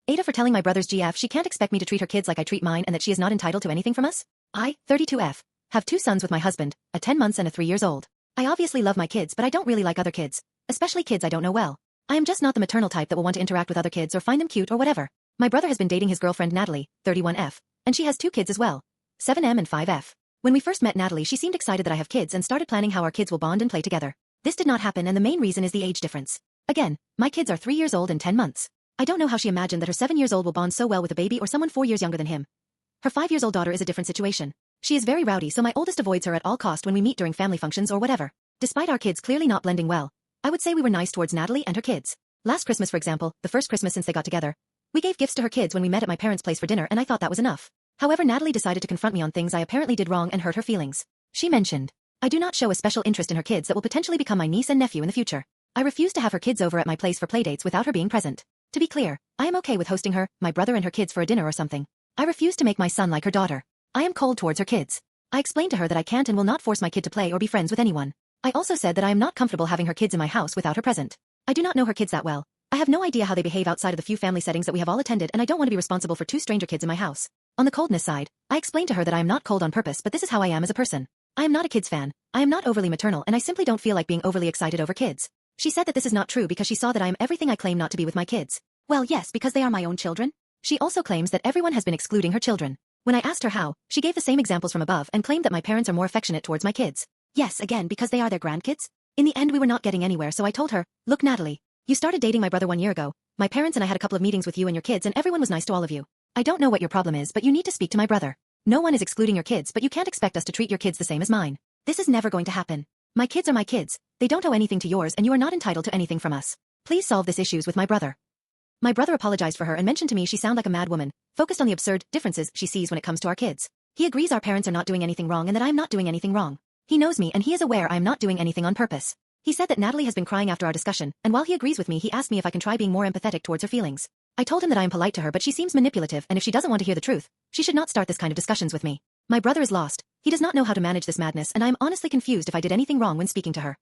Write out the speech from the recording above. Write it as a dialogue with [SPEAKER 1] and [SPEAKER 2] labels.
[SPEAKER 1] Ada for telling my brother's GF she can't expect me to treat her kids like I treat mine and that she is not entitled to anything from us. I, 32F, have 2 sons with my husband, a 10 months and a 3 years old. I obviously love my kids, but I don't really like other kids, especially kids I don't know well. I am just not the maternal type that will want to interact with other kids or find them cute or whatever. My brother has been dating his girlfriend Natalie, 31F, and she has 2 kids as well, 7M and 5F. When we first met Natalie, she seemed excited that I have kids and started planning how our kids will bond and play together. This did not happen, and the main reason is the age difference. Again, my kids are 3 years old and 10 months. I don't know how she imagined that her 7 years old will bond so well with a baby or someone 4 years younger than him. Her 5 years old daughter is a different situation. She is very rowdy, so my oldest avoids her at all cost when we meet during family functions or whatever. Despite our kids clearly not blending well, I would say we were nice towards Natalie and her kids. Last Christmas, for example, the first Christmas since they got together, we gave gifts to her kids when we met at my parents' place for dinner, and I thought that was enough. However, Natalie decided to confront me on things I apparently did wrong and hurt her feelings. She mentioned, I do not show a special interest in her kids that will potentially become my niece and nephew in the future. I refuse to have her kids over at my place for playdates without her being present. To be clear, I am okay with hosting her, my brother and her kids for a dinner or something. I refuse to make my son like her daughter. I am cold towards her kids. I explained to her that I can't and will not force my kid to play or be friends with anyone. I also said that I am not comfortable having her kids in my house without her present. I do not know her kids that well. I have no idea how they behave outside of the few family settings that we have all attended, and I don't want to be responsible for 2 stranger kids in my house. On the coldness side, I explained to her that I am not cold on purpose, but this is how I am as a person. I am not a kids fan. I am not overly maternal, and I simply don't feel like being overly excited over kids. She said that this is not true because she saw that I am everything I claim not to be with my kids. Well, yes, because they are my own children. She also claims that everyone has been excluding her children. When I asked her how, she gave the same examples from above and claimed that my parents are more affectionate towards my kids. Yes, again, because they are their grandkids. In the end, we were not getting anywhere, so I told her, look, Natalie, you started dating my brother 1 year ago. My parents and I had a couple of meetings with you and your kids, and everyone was nice to all of you. I don't know what your problem is, but you need to speak to my brother. No one is excluding your kids, but you can't expect us to treat your kids the same as mine. This is never going to happen. My kids are my kids. They don't owe anything to yours, and you are not entitled to anything from us. Please solve this issues with my brother. My brother apologized for her and mentioned to me she sounded like a mad woman, focused on the absurd differences she sees when it comes to our kids. He agrees our parents are not doing anything wrong and that I am not doing anything wrong. He knows me and he is aware I am not doing anything on purpose. He said that Natalie has been crying after our discussion, and while he agrees with me, he asked me if I can try being more empathetic towards her feelings. I told him that I am polite to her, but she seems manipulative, and if she doesn't want to hear the truth, she should not start this kind of discussions with me. My brother is lost. He does not know how to manage this madness, and I am honestly confused if I did anything wrong when speaking to her.